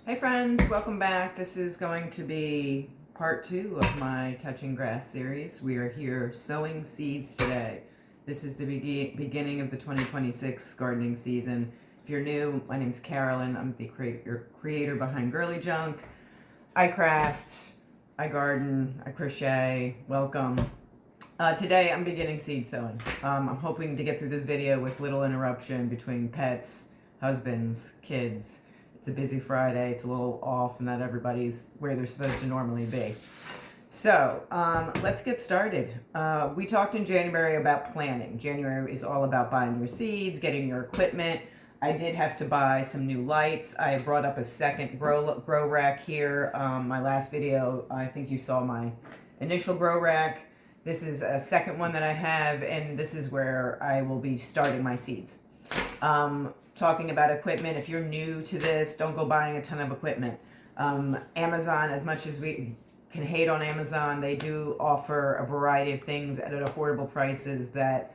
Hey friends, welcome back. This is going to be part 2 of my Touching Grass series. We are here sowing seeds today. This is the beginning of the 2026 gardening season. If you're new, my name is Carolyn. I'm the creator behind Girly Junk. I craft, I garden, I crochet. Welcome. Today I'm beginning seed sowing. I'm hoping to get through this video with little interruption between pets, husbands, kids. It's a busy Friday. It's a little off, and not everybody's where they're supposed to normally be. So let's get started. We talked in January about planning. January is all about buying your seeds, getting your equipment. I did have to buy some new lights. I brought up a second grow rack here. My last video, I think you saw my initial grow rack. This is a second one that I have, and this is where I will be starting my seeds. Talking about equipment, if you're new to this, don't go buying a ton of equipment. Amazon, as much as we can hate on Amazon, they do offer a variety of things at affordable prices that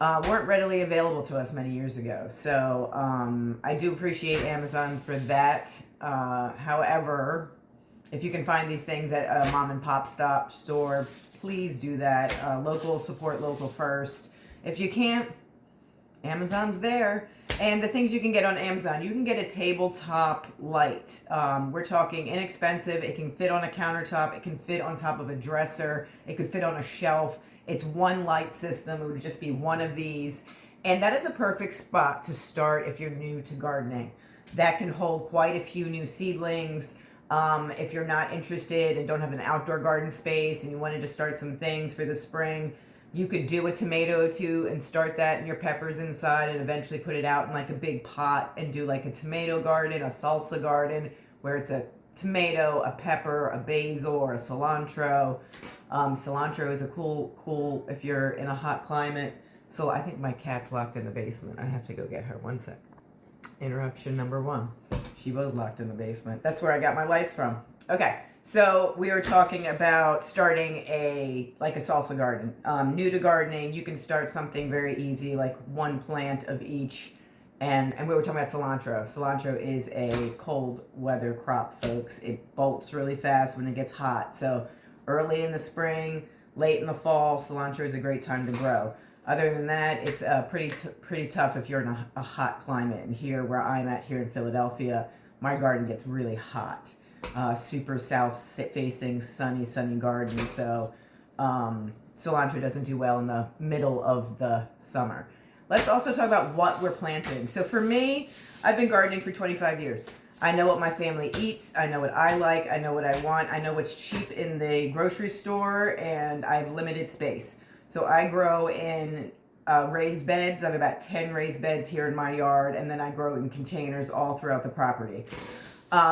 weren't readily available to us many years ago. So I do appreciate Amazon for that. However, if you can find these things at a mom and pop store, please do that. Local, support local first. If you can't, Amazon's there. And the things you can get on Amazon, you can get a tabletop light. We're talking inexpensive. It can fit on a countertop. It can fit on top of a dresser. It could fit on a shelf. It's one light system. It would just be one of these. And that is a perfect spot to start if you're new to gardening. That can hold quite a few new seedlings. If you're not interested and don't have an outdoor garden space and you wanted to start some things for the spring, you could do a tomato or two and start that and your peppers inside and eventually put it out in like a big pot and do like a tomato garden, a salsa garden, where it's a tomato, a pepper, a basil, or a cilantro. Cilantro is a cool if you're in a hot climate. So I think my cat's locked in the basement. I have to go get her. One sec. Interruption number 1. She was locked in the basement. That's where I got my lights from. Okay, so we were talking about starting a salsa garden. New to gardening, you can start something very easy, like one plant of each. And we were talking about cilantro. Cilantro is a cold weather crop, folks. It bolts really fast when it gets hot. So early in the spring, late in the fall, cilantro is a great time to grow. Other than that, it's pretty tough if you're in a hot climate. And here, where I'm at here in Philadelphia, my garden gets really hot. Super south-facing, sunny garden. So cilantro doesn't do well in the middle of the summer. Let's also talk about what we're planting. So for me, I've been gardening for 25 years. I know what my family eats. I know what I like. I know what I want. I know what's cheap in the grocery store, and I have limited space. So I grow in raised beds. I have about 10 raised beds here in my yard, and then I grow in containers all throughout the property.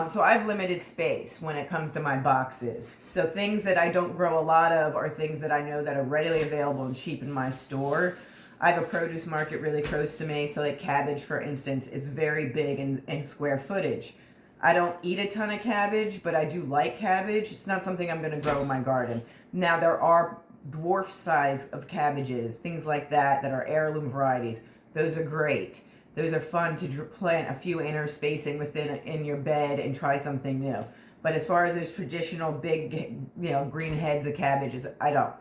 So I have limited space when it comes to my boxes. So things that I don't grow a lot of are things that I know that are readily available and cheap in my store. I have a produce market really close to me, so like cabbage, for instance, is very big in square footage. I don't eat a ton of cabbage, but I do like cabbage. It's not something I'm going to grow in my garden. Now, there are dwarf size of cabbages, things like that are heirloom varieties. Those are great. Those are fun to plant a few inner spacing in your bed and try something new. But as far as those traditional big, green heads of cabbages, I don't.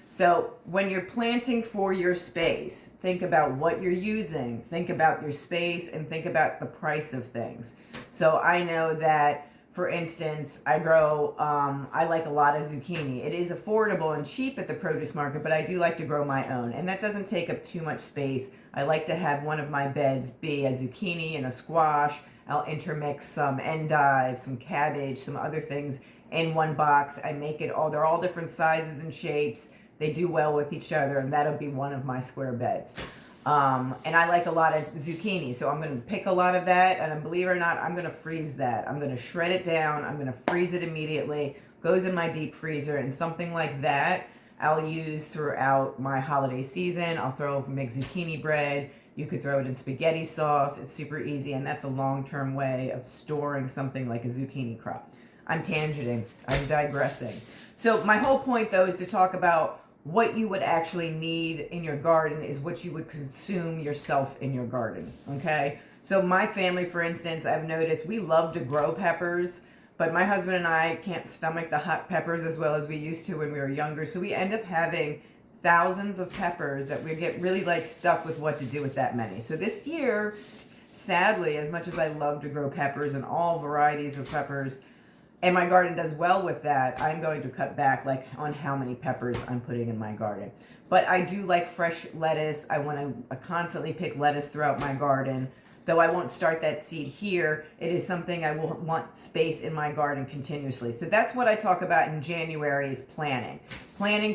So when you're planting for your space, think about what you're using, think about your space, and think about the price of things. So I know that, for instance, I like a lot of zucchini. It is affordable and cheap at the produce market, but I do like to grow my own. And that doesn't take up too much space. I like to have one of my beds be a zucchini and a squash. I'll intermix some endive, some cabbage, some other things in one box. I make it all, they're all different sizes and shapes. They do well with each other, and that'll be one of my square beds. And I like a lot of zucchini, so I'm going to pick a lot of that, and believe it or not, I'm going to freeze that. I'm going to shred it down. I'm going to freeze it immediately. Goes in my deep freezer, and something like that I'll use throughout my holiday season. I'll make zucchini bread. You could throw it in spaghetti sauce. It's super easy, and that's a long-term way of storing something like a zucchini crop. I'm tangenting. I'm digressing. So my whole point, though, is to talk about what you would actually need in your garden is what you would consume yourself in your garden, okay? So my family, for instance, I've noticed we love to grow peppers, but my husband and I can't stomach the hot peppers as well as we used to when we were younger. So we end up having thousands of peppers that we get really like stuck with what to do with that many. So this year, sadly, as much as I love to grow peppers and all varieties of peppers, and my garden does well with that, I'm going to cut back like on how many peppers I'm putting in my garden. But I do like fresh lettuce. I want to constantly pick lettuce throughout my garden. Though I won't start that seed here, it is something I will want space in my garden continuously. So that's what I talk about in January is planning. Planning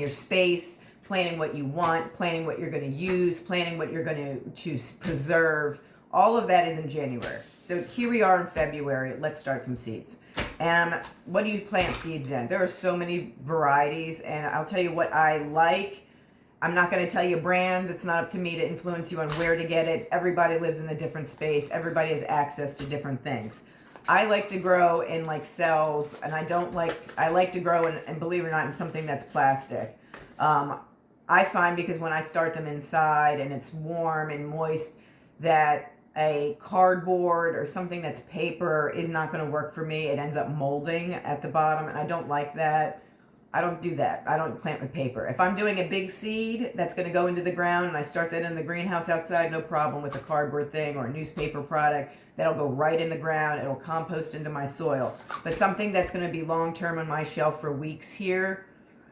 your space, planning what you want, planning what you're going to use, planning what you're going to choose, preserve. All of that is in January. So here we are in February. Let's start some seeds. And what do you plant seeds in? There are so many varieties, and I'll tell you what I like. I'm not going to tell you brands. It's not up to me to influence you on where to get it. Everybody lives in a different space. Everybody has access to different things. I like to grow in like cells, and I like to grow in, and believe it or not, in something that's plastic. I find because when I start them inside and it's warm and moist, that a cardboard or something that's paper is not going to work for me. It ends up molding at the bottom, and I don't like that. I don't do that. I don't plant with paper. If I'm doing a big seed that's going to go into the ground and I start that in the greenhouse outside, no problem with a cardboard thing or a newspaper product. That'll go right in the ground. It'll compost into my soil. But something that's going to be long-term on my shelf for weeks here,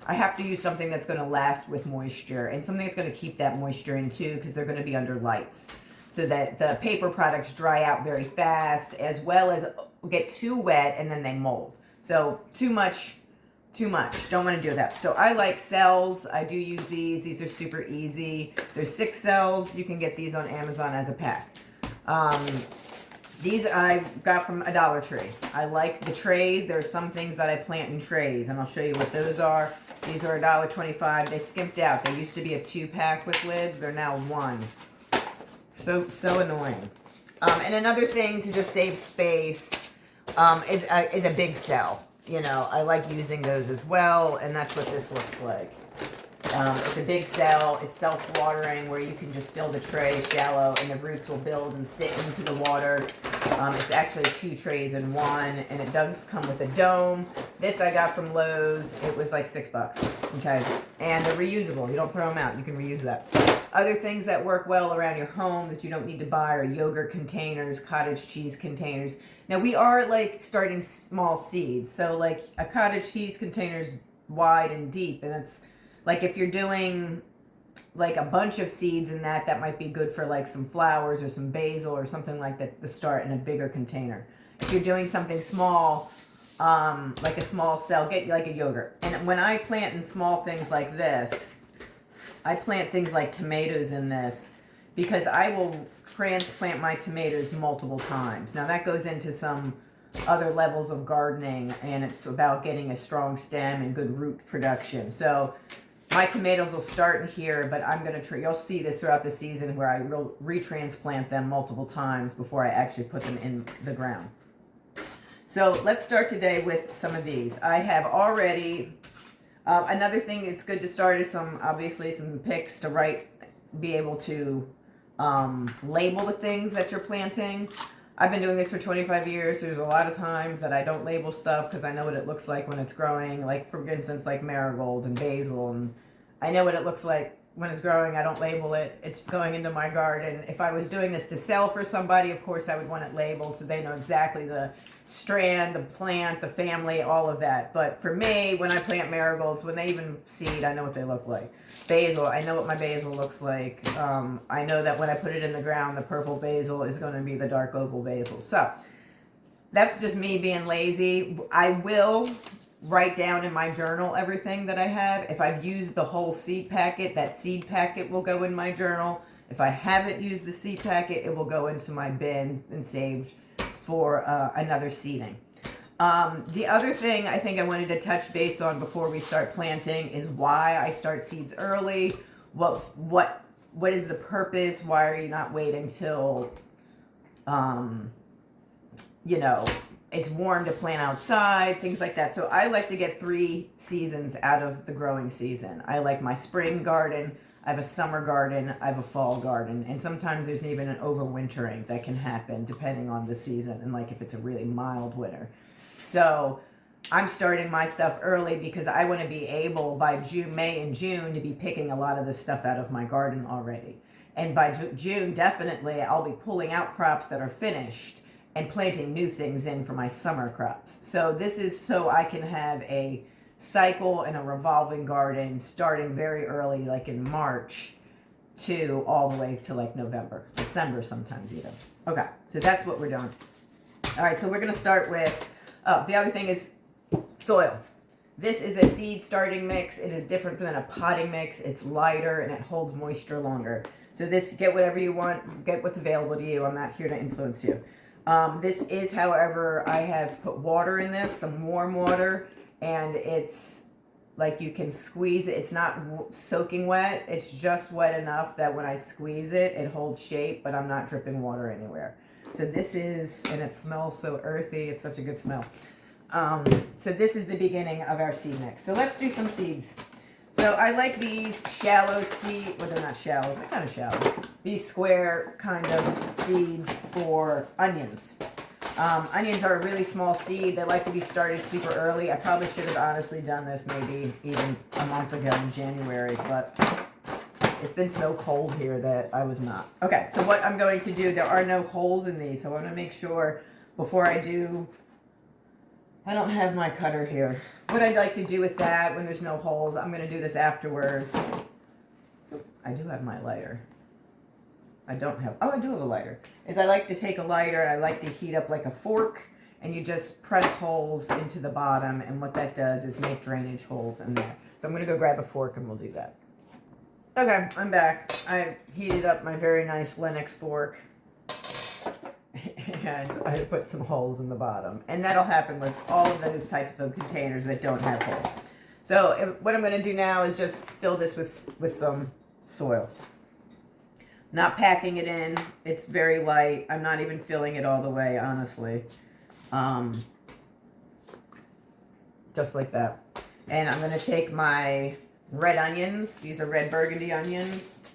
I have to use something that's going to last with moisture and something that's going to keep that moisture in too, because they're going to be under lights, so that the paper products dry out very fast as well as get too wet and then they mold. So too much. Don't want to do that. So I like cells. I do use these. These are super easy. There's 6 cells. You can get these on Amazon as a pack. These I got from a Dollar Tree. I like the trays. There are some things that I plant in trays, and I'll show you what those are. These are $1.25. They skimped out. They used to be a 2-pack with lids. They're now 1. So annoying. And another thing to just save space is a big cell. You know, I like using those as well, and that's what this looks like. It's a big cell. It's self-watering where you can just fill the tray shallow and the roots will build and sit into the water. It's actually 2 trays in one, and it does come with a dome. This I got from Lowe's. It was like $6, okay? And they're reusable. You don't throw them out. You can reuse that. Other things that work well around your home that you don't need to buy are yogurt containers, cottage cheese containers. Now we are like starting small seeds. So like a cottage cheese container is wide and deep, and it's like if you're doing like a bunch of seeds in that, that might be good for like some flowers or some basil or something like that to start in a bigger container. If you're doing something small, like a small cell, get like a yogurt. And when I plant in small things like this, I plant things like tomatoes in this because I will transplant my tomatoes multiple times. Now that goes into some other levels of gardening, and it's about getting a strong stem and good root production. So my tomatoes will start in here, but I'm going to, you'll see this throughout the season where I will retransplant them multiple times before I actually put them in the ground. So let's start today with some of these. I have already, another thing it's good to start is obviously some picks to be able to label the things that you're planting. I've been doing this for 25 years. There's a lot of times that I don't label stuff because I know what it looks like when it's growing. Like, for instance, like marigolds and basil. And I know what it looks like when it's growing. I don't label it. It's just going into my garden. If I was doing this to sell for somebody, of course, I would want it labeled so they know exactly the strand, the plant, the family, all of that. But for me, when I plant marigolds, when they even seed, I know what they look like. Basil, I know what my basil looks like. I know that when I put it in the ground, the purple basil is going to be the dark oval basil. So that's just me being lazy. I will write down in my journal everything that I have. If I've used the whole seed packet, that seed packet will go in my journal. If I haven't used the seed packet, it will go into my bin and saved for another seeding. The other thing I think I wanted to touch base on before we start planting is why I start seeds early. What is the purpose? Why are you not waiting till it's warm to plant outside, things like that. So I like to get 3 seasons out of the growing season. I like my spring garden. I have a summer garden, I have a fall garden, and sometimes there's even an overwintering that can happen depending on the season and like if it's a really mild winter. So I'm starting my stuff early because I want to be able by May and June to be picking a lot of this stuff out of my garden already. And by June, definitely, I'll be pulling out crops that are finished and planting new things in for my summer crops. So this is so I can have a cycle and a revolving garden starting very early, like in March, to all the way to like November, December sometimes even. Okay, so that's what we're doing. All right, so we're going to start with, the other thing is soil. This is a seed starting mix. It is different than a potting mix. It's lighter and it holds moisture longer. So this, get whatever you want, get what's available to you. I'm not here to influence you. This is, however, I have put water in this, some warm water, and it's like you can squeeze it. It's not soaking wet. It's just wet enough that when I squeeze it, it holds shape, but I'm not dripping water anywhere. So this is, and it smells so earthy. It's such a good smell. So this is the beginning of our seed mix. So let's do some seeds. So I like these shallow seed, well they're not shallow, they're kind of shallow. These square kind of seeds for onions. Onions are a really small seed. They like to be started super early. I probably should have honestly done this maybe even a month ago in January, but it's been so cold here that I was not. Okay, so what I'm going to do, there are no holes in these, so I want to make sure before I do, I don't have my cutter here. What I'd like to do with that when there's no holes, I'm going to do this afterwards. I do have my lighter. I don't have, oh, I do have a lighter. Is I like to take a lighter and I like to heat up like a fork and you just press holes into the bottom, and what that does is make drainage holes in there. So I'm going to go grab a fork and we'll do that. Okay, I'm back. I heated up my very nice Lennox fork and I put some holes in the bottom. And that'll happen with all of those types of containers that don't have holes. So what I'm going to do now is just fill this with some soil. Not packing it in. It's very light. I'm not even filling it all the way, honestly. Just like that. And I'm going to take my red onions. These are red burgundy onions.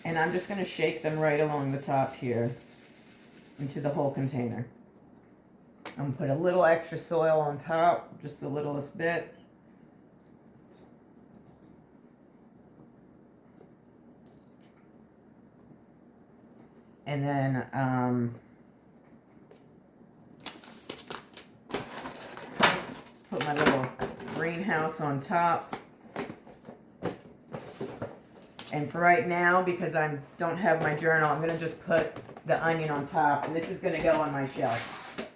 And I'm just going to shake them right along the top here into the whole container. I'm going to put a little extra soil on top, just the littlest bit. And then put my little greenhouse on top. And for right now, because I don't have my journal, I'm going to just put the onion on top. And this is going to go on my shelf.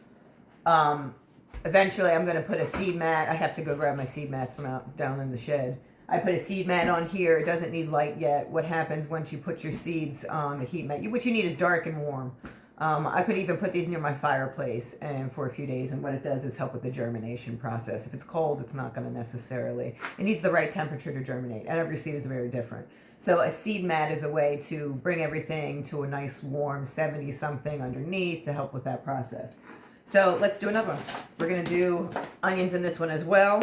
Eventually, I'm going to put a seed mat. I have to go grab my seed mats from down in the shed. I put a seed mat on here. It doesn't need light yet. What happens once you put your seeds on the heat mat? What you need is dark and warm. I could even put these near my fireplace and for a few days, and what it does is help with the germination process. If it's cold, it's not going to necessarily. It needs the right temperature to germinate, and every seed is very different. So a seed mat is a way to bring everything to a nice warm 70-something underneath to help with that process. So let's do another one. We're going to do onions in this one as well.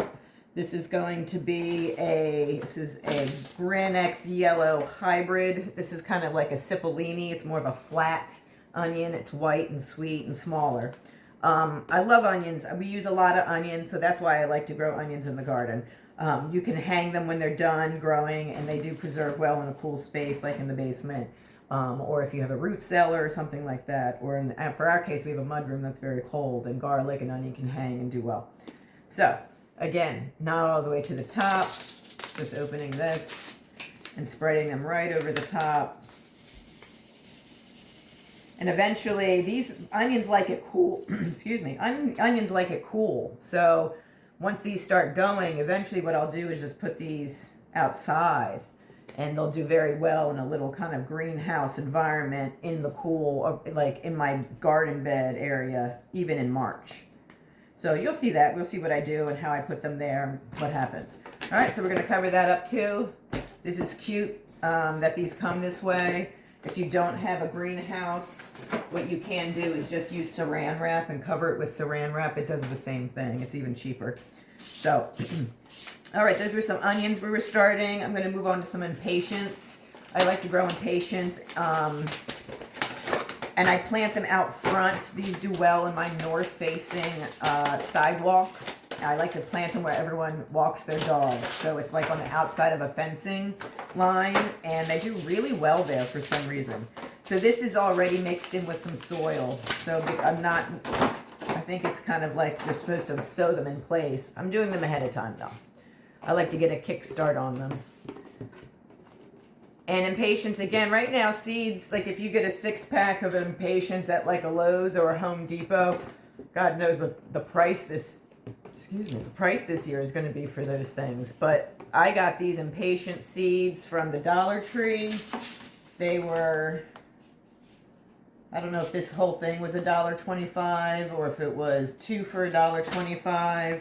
This is going to be a Gran X yellow hybrid. This is kind of like a cipollini. It's more of a flat onion. It's white and sweet and smaller. I love onions. We use a lot of onions, so that's why I like to grow onions in the garden. You can hang them when they're done growing, and they do preserve well in a cool space like in the basement. Or if you have a root cellar or something like that. Or for our case, we have a mudroom that's very cold, and garlic and onion can hang and do well. So, again, not all the way to the top. Just opening this and spreading them right over the top. And eventually, these onions like it cool. Excuse me. Onions like it cool. So once these start going, eventually what I'll do is just put these outside. And they'll do very well in a little kind of greenhouse environment in the cool, like in my garden bed area, even in March. So you'll see that. We'll see what I do and how I put them there, what happens. All right, so we're going to cover that up too. This is cute that these come this way. If you don't have a greenhouse, what you can do is just use saran wrap and cover it with saran wrap. It does the same thing. It's even cheaper. So, all right, those were some onions we were starting. I'm going to move on to some impatiens. I like to grow impatiens. And I plant them out front. These do well in my north-facing sidewalk. I like to plant them where everyone walks their dog. So it's like on the outside of a fencing line, and they do really well there for some reason. So this is already mixed in with some soil. So I think it's kind of like you're supposed to sow them in place. I'm doing them ahead of time though. I like to get a kickstart on them. And impatiens, again, right now, seeds, like if you get a 6-pack of impatiens at like a Lowe's or a Home Depot, God knows what the price this year is going to be for those things. But I got these impatient seeds from the Dollar Tree. They were, I don't know if this whole thing was $1.25 or if it was 2 for $1.25.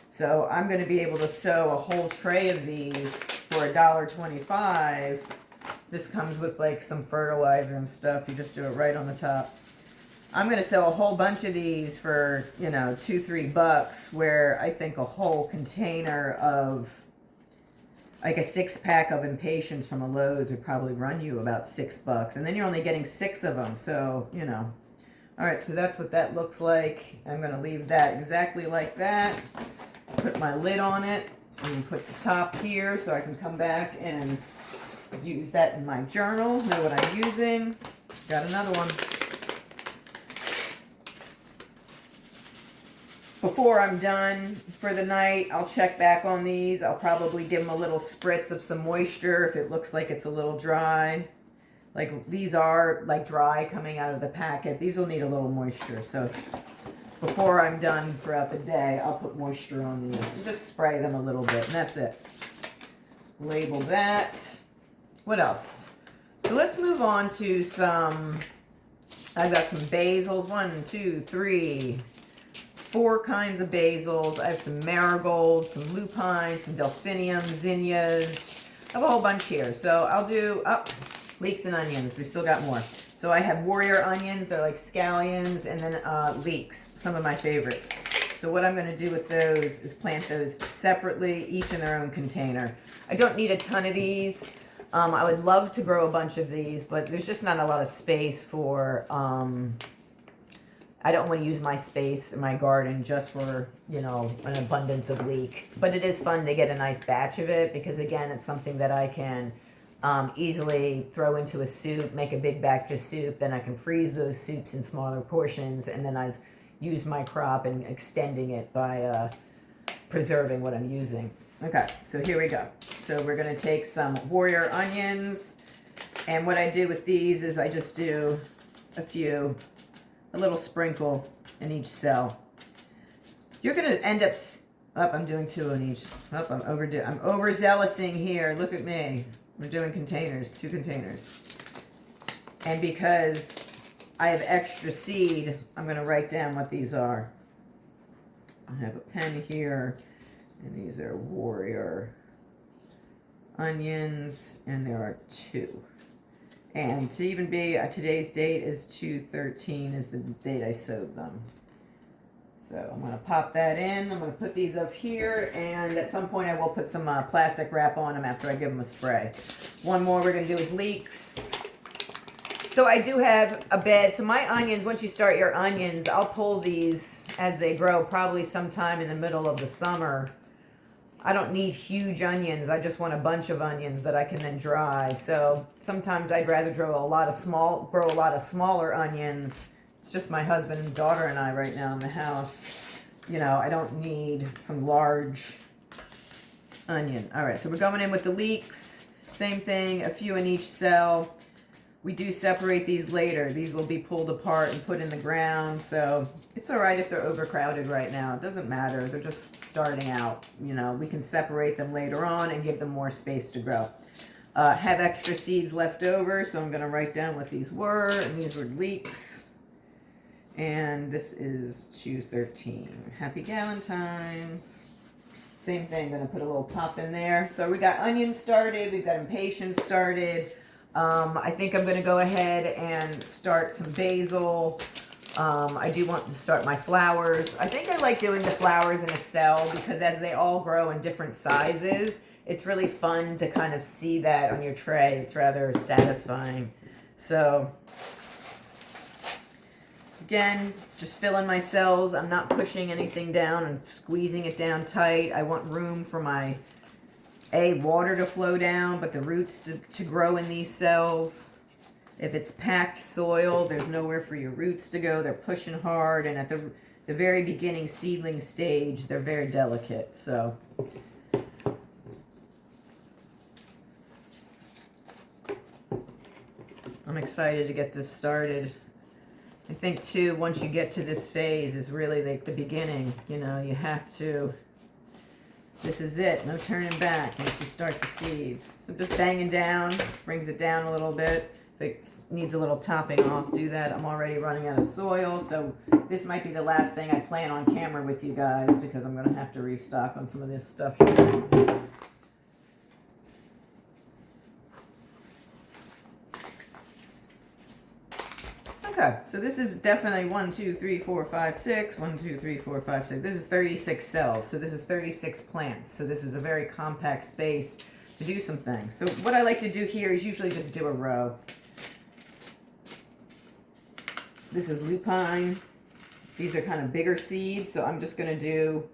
So I'm going to be able to sow a whole tray of these for $1.25. This comes with like some fertilizer and stuff. You just do it right on the top. I'm going to sell a whole bunch of these for, you know, $2-3, where I think a whole container of, like a 6-pack of impatiens from a Lowe's would probably run you about $6. And then you're only getting 6 of them. So, you know. All right, so that's what that looks like. I'm going to leave that exactly like that. Put my lid on it and put the top here so I can come back and use that in my journal. Know what I'm using. Got another one. Before I'm done for the night, I'll check back on these. I'll probably give them a little spritz of some moisture if it looks like it's a little dry. Like these are like dry coming out of the packet. These will need a little moisture. So before I'm done throughout the day, I'll put moisture on these and just spray them a little bit, and that's it. Label that. What else? So let's move on to some, I've got some basils. 1, 2, 3, 4 kinds of basils. I have some marigolds, some lupines, some delphiniums, zinnias. I have a whole bunch here. So I'll do, leeks and onions. We still got more. So I have warrior onions. They're like scallions. And then leeks, some of my favorites. So what I'm going to do with those is plant those separately, each in their own container. I don't need a ton of these. I would love to grow a bunch of these, but there's just not a lot of space for, I don't want to use my space in my garden just for, you know, an abundance of leek. But it is fun to get a nice batch of it because, again, it's something that I can easily throw into a soup, make a big batch of soup. Then I can freeze those soups in smaller portions, and then I've used my crop and extending it by preserving what I'm using. Okay, so here we go. So we're going to take some warrior onions, and what I do with these is I just do a little sprinkle in each cell. You're going to end up, I'm doing 2 in each. I'm overzealousing here. Look at me. I'm doing containers, 2 containers. And because I have extra seed, I'm going to write down what these are. I have a pen here, and these are warrior onions, and there are 2. And to even be, today's date is 2/13 is the date I sowed them. So I'm going to pop that in. I'm going to put these up here, and at some point I will put some plastic wrap on them after I give them a spray. One more we're going to do is leeks. So I do have a bed. So my onions, once you start your onions, I'll pull these as they grow, probably sometime in the middle of the summer. I don't need huge onions. I just want a bunch of onions that I can then dry. So sometimes I'd rather grow a lot of smaller onions. It's just my husband and daughter and I right now in the house. You know, I don't need some large onion. All right, so we're going in with the leeks. Same thing, a few in each cell. We do separate these later. These will be pulled apart and put in the ground. So it's all right if they're overcrowded right now. It doesn't matter. They're just starting out. You know, we can separate them later on and give them more space to grow. Have extra seeds left over, so I'm going to write down what these were. And these were leeks. And this is 2/13. Happy Galentine's. Same thing. I'm going to put a little pop in there. So we got onions started. We've got impatiens started. I think I'm going to go ahead and start some basil. I do want to start my flowers. I think I like doing the flowers in a cell because as they all grow in different sizes, it's really fun to kind of see that on your tray. It's rather satisfying. So again, just filling my cells. I'm not pushing anything down and squeezing it down tight. I want room for my water to flow down, but the roots to grow in these cells. If it's packed soil, there's nowhere for your roots to go. They're pushing hard, and at the very beginning seedling stage, they're very delicate. So I'm excited to get this started. I think too, once you get to this phase is really like the beginning. You know, you have to, this is it, no turning back once you start the seeds. So just banging down, brings it down a little bit. If it needs a little topping off, do that. I'm already running out of soil, so this might be the last thing I plan on camera with you guys because I'm going to have to restock on some of this stuff here. Okay, so this is definitely 1, 2, 3, 4, 5, 6. 1, 2, 3, 4, 5, 6. This is 36 cells, so this is 36 plants. So this is a very compact space to do some things. So what I like to do here is usually just do a row. This is lupine. These are kind of bigger seeds, so I'm just going to do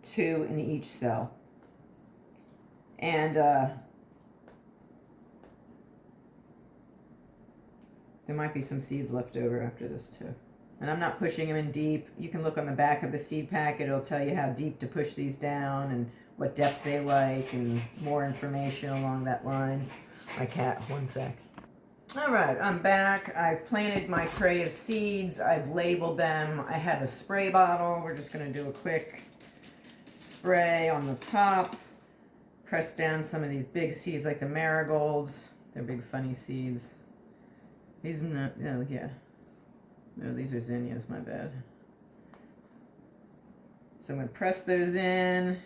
2 in each cell. And there might be some seeds left over after this too. And I'm not pushing them in deep. You can look on the back of the seed packet. It'll tell you how deep to push these down and what depth they like and more information along that lines. My cat, one sec. All right, I'm back. I've planted my tray of seeds. I've labeled them. I have a spray bottle. We're just going to do a quick spray on the top. Press down some of these big seeds like the marigolds. They're big funny seeds. These are not, no, yeah. No, these are zinnias, my bad. So I'm going to press those in.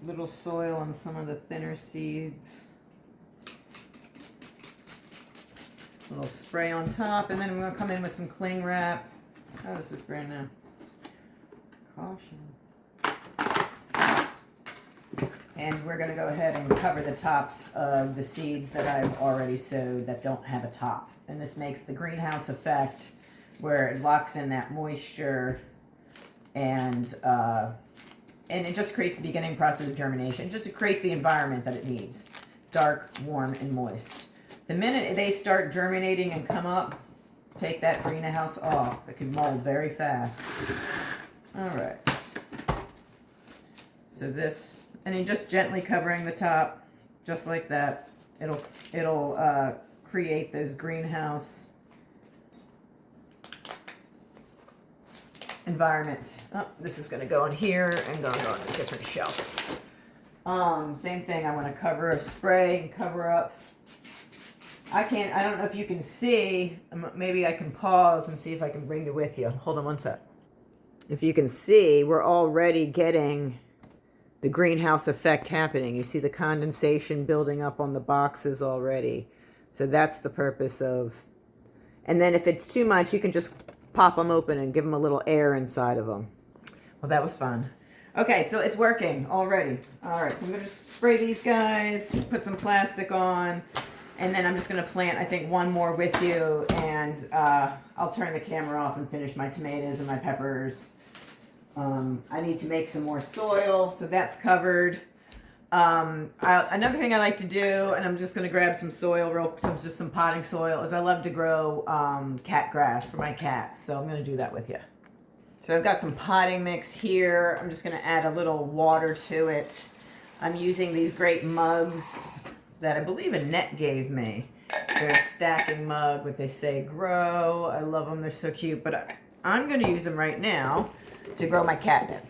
Little soil on some of the thinner seeds. A little spray on top, and then I'm going to come in with some cling wrap. Oh, this is brand new. Caution. And we're going to go ahead and cover the tops of the seeds that I've already sowed that don't have a top. And this makes the greenhouse effect where it locks in that moisture and it just creates the beginning process of germination. It just creates the environment that it needs. Dark, warm, and moist. The minute they start germinating and come up, take that greenhouse off. It can mold very fast. All right. So this, and then just gently covering the top, just like that. It'll create those greenhouse environment. Oh, this is going to go in here and going to go on a different shelf. Same thing. I want to cover a spray and cover up. I don't know if you can see. Maybe I can pause and see if I can bring it with you. Hold on one sec. If you can see, we're already getting the greenhouse effect happening. You see the condensation building up on the boxes already. So that's the purpose of. And then if it's too much, you can just pop them open and give them a little air inside of them. Well, that was fun. Okay, so it's working already. All right, so I'm going to just spray these guys, put some plastic on, and then I'm just going to plant, I think, one more with you, and I'll turn the camera off and finish my tomatoes and my peppers. I need to make some more soil, so that's covered. Another thing I like to do, and I'm just going to grab some soil, just some potting soil, is I love to grow cat grass for my cats. So I'm going to do that with you. So I've got some potting mix here. I'm just going to add a little water to it. I'm using these great mugs that I believe Annette gave me. They're a stacking mug, what they say grow. I love them. They're so cute. But I'm going to use them right now to grow my cat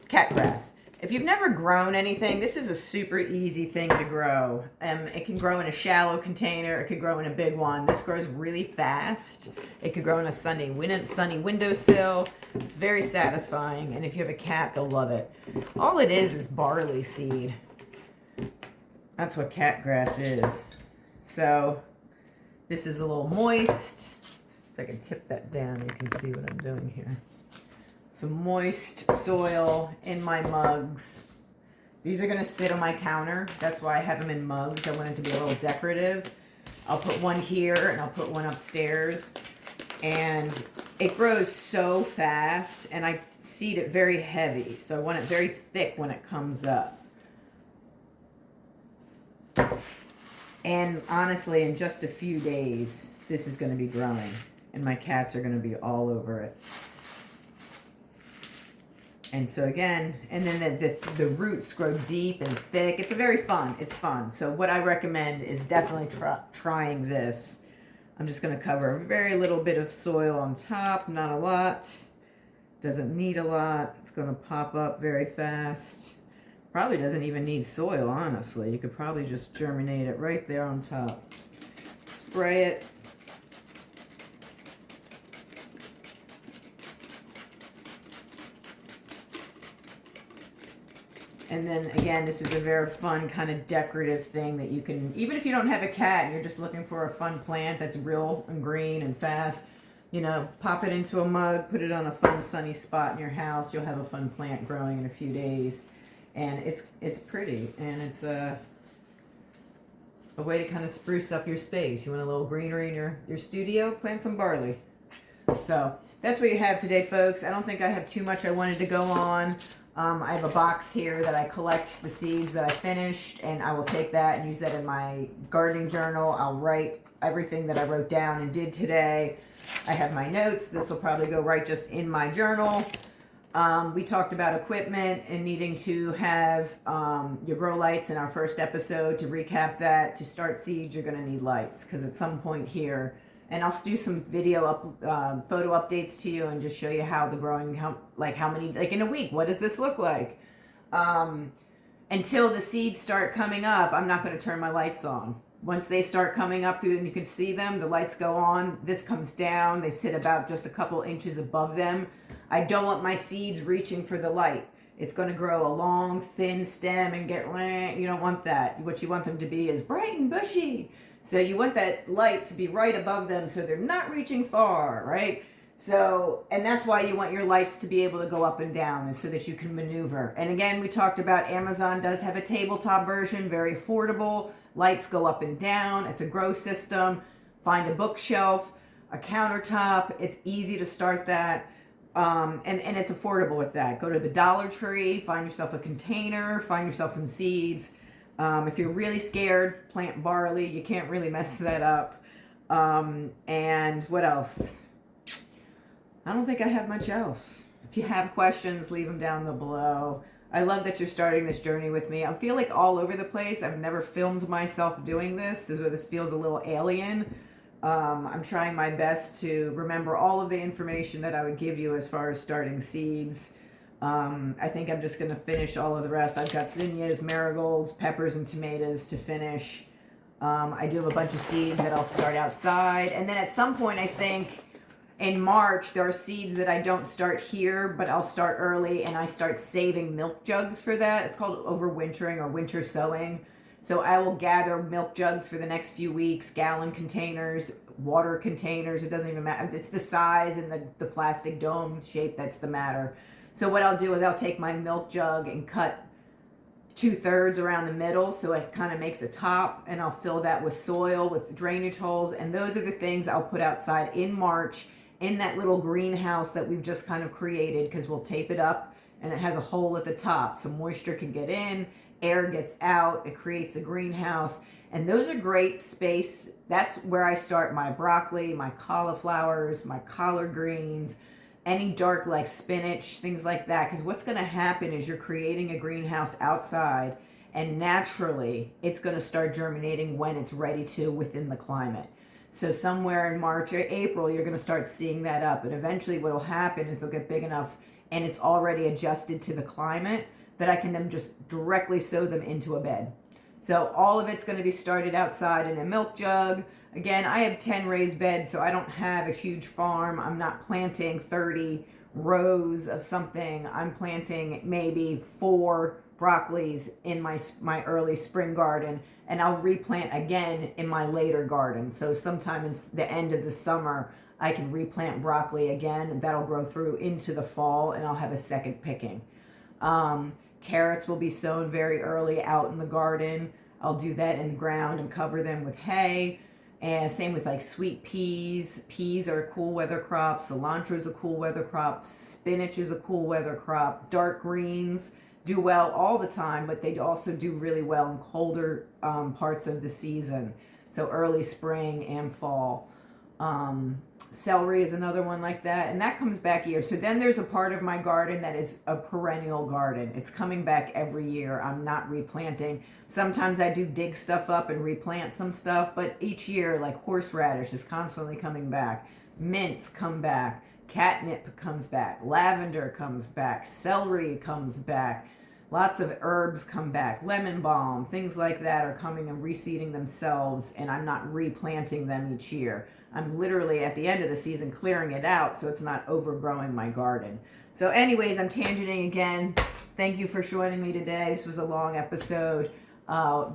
grass. If you've never grown anything, this is a super easy thing to grow. It can grow in a shallow container. It could grow in a big one. This grows really fast. It could grow in a sunny windowsill. It's very satisfying, and if you have a cat, they'll love it. All it is barley seed. That's what cat grass is. So this is a little moist. If I can tip that down, you can see what I'm doing here. Some moist soil in my mugs. These are gonna sit on my counter. That's why I have them in mugs. I want it to be a little decorative. I'll put one here and I'll put one upstairs. And it grows so fast, and I seed it very heavy. So I want it very thick when it comes up. And honestly, in just a few days, this is gonna be growing, and my cats are gonna be all over it. And so again, and then the roots grow deep and thick. It's it's fun. So what I recommend is definitely trying this. I'm just going to cover a very little bit of soil on top, not a lot. Doesn't need a lot. It's going to pop up very fast. Probably doesn't even need soil, honestly. You could probably just germinate it right there on top. Spray it. And then again, this is a very fun kind of decorative thing that you can, even if you don't have a cat and you're just looking for a fun plant that's real and green and fast, you know, pop it into a mug, put it on a fun sunny spot in your house. You'll have a fun plant growing in a few days. And it's pretty, and it's a way to kind of spruce up your space. You want a little greenery in your studio? Plant some barley. So that's what you have today, folks. I don't think I have too much I wanted to go on. I have a box here that I collect the seeds that I finished, and I will take that and use that in my gardening journal. I'll write everything that I wrote down and did today. I have my notes. This will probably go right just in my journal. We talked about equipment and needing to have your grow lights in our first episode. To recap that, to start seeds, you're going to need lights, because at some point here, and I'll do some photo updates to you and just show you how the growing, how many, like in a week, what does this look like? Until the seeds start coming up, I'm not going to turn my lights on. Once they start coming up through and you can see them, the lights go on, this comes down, they sit about just a couple inches above them. I don't want my seeds reaching for the light. It's going to grow a long, thin stem and get, you don't want that. What you want them to be is bright and bushy. So you want that light to be right above them so they're not reaching far, right? So, and that's why you want your lights to be able to go up and down, so that you can maneuver. And again, we talked about Amazon does have a tabletop version, very affordable. Lights go up and down. It's a grow system. Find a bookshelf, a countertop. It's easy to start that. And it's affordable with that. Go to the Dollar Tree, find yourself a container, find yourself some seeds. If you're really scared, plant barley. You can't really mess that up. And what else? I don't think I have much else. If you have questions, leave them down below. I love that you're starting this journey with me. I feel like all over the place. I've never filmed myself doing this. This feels a little alien. I'm trying my best to remember all of the information that I would give you as far as starting seeds. I think I'm just going to finish all of the rest. I've got zinnias, marigolds, peppers, and tomatoes to finish. I do have a bunch of seeds that I'll start outside. And then at some point, I think in March, there are seeds that I don't start here, but I'll start early, and I start saving milk jugs for that. It's called overwintering or winter sowing. So I will gather milk jugs for the next few weeks, gallon containers, water containers. It doesn't even matter. It's the size and the plastic dome shape that's the matter. So what I'll do is I'll take my milk jug and cut 2/3 around the middle, so it kind of makes a top, and I'll fill that with soil, with drainage holes, and those are the things I'll put outside in March in that little greenhouse that we've just kind of created, because we'll tape it up, and it has a hole at the top, so moisture can get in, air gets out, it creates a greenhouse, and those are great space. That's where I start my broccoli, my cauliflowers, my collard greens, any dark like spinach, things like that. Because what's going to happen is you're creating a greenhouse outside, and naturally it's going to start germinating when it's ready to within the climate. So somewhere in March or April, you're going to start seeing that up. And eventually what will happen is they'll get big enough and it's already adjusted to the climate that I can then just directly sow them into a bed. So all of it's going to be started outside in a milk jug. Again, I have 10 raised beds, so I don't have a huge farm. I'm not planting 30 rows of something. I'm planting maybe 4 broccolis in my early spring garden, and I'll replant again in my later garden. So sometime in the end of the summer, I can replant broccoli again, and that'll grow through into the fall, and I'll have a second picking. Carrots will be sown very early out in the garden. I'll do that in the ground and cover them with hay. And same with like sweet peas. Peas are a cool weather crop. Cilantro is a cool weather crop. Spinach is a cool weather crop. Dark greens do well all the time, but they also do really well in colder parts of the season. So early spring and fall. Celery is another one like that, and that comes back year. So then there's a part of my garden that is a perennial garden. It's coming back every year. I'm not replanting. Sometimes I do dig stuff up and replant some stuff, but each year, like horseradish is constantly coming back. Mints come back. Catnip comes back. Lavender comes back. Celery comes back. Lots of herbs come back. Lemon balm, things like that are coming and reseeding themselves, and I'm not replanting them each year. I'm literally at the end of the season clearing it out so it's not overgrowing my garden. So anyways, I'm tangenting again. Thank you for joining me today. This was a long episode.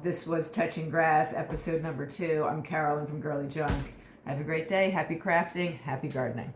This was Touching Grass, episode number 2. I'm Carolyn from Girly Junk. Have a great day. Happy crafting. Happy gardening.